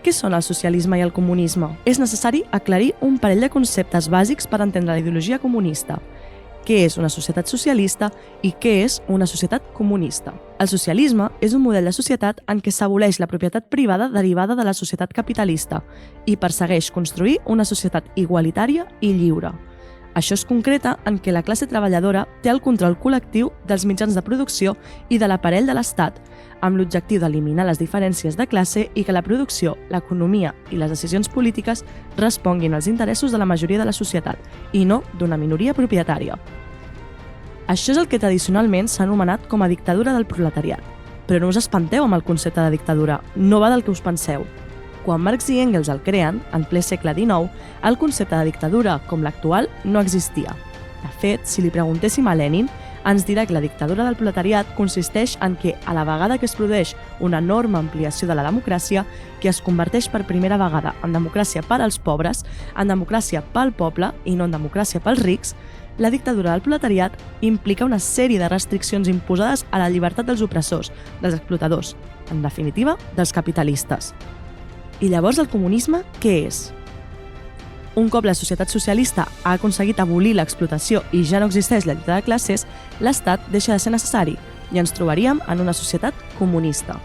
Què són el socialisme i el comunisme? És necessari aclarir un parell de conceptes bàsics per entendre la ideologia comunista. Què és una societat socialista i què és una societat comunista? El socialisme és un model de societat en què s'aboleix la propietat privada derivada de la societat capitalista i persegueix construir una societat igualitària i lliure. Això es concreta en què la classe treballadora té el control col·lectiu dels mitjans de producció i de l'aparell de l'Estat, amb l'objectiu d'eliminar les diferències de classe i que la producció, l'economia i les decisions polítiques responguin als interessos de la majoria de la societat i no d'una minoria propietària. Això és el que tradicionalment s'ha anomenat com a dictadura del proletariat. Però no us espanteu amb el concepte de dictadura, no va del que us penseu. Quan Marx i Engels el creen, en ple segle XIX, el concepte de dictadura, com l'actual, no existia. De fet, si li preguntéssim a Lenin, ens dirà que la dictadura del proletariat consisteix en que, a la vegada que es produeix una enorme ampliació de la democràcia, que es converteix per primera vegada en democràcia per als pobres, en democràcia pel poble i no en democràcia pels rics, la dictadura del proletariat implica una sèrie de restriccions imposades a la llibertat dels opressors, dels explotadors, en definitiva, dels capitalistes. I llavors el comunisme què és? Un cop la societat socialista ha aconseguit abolir l'explotació i ja no existeix la lluita de classes, l'Estat deixa de ser necessari i ens trobaríem en una societat comunista.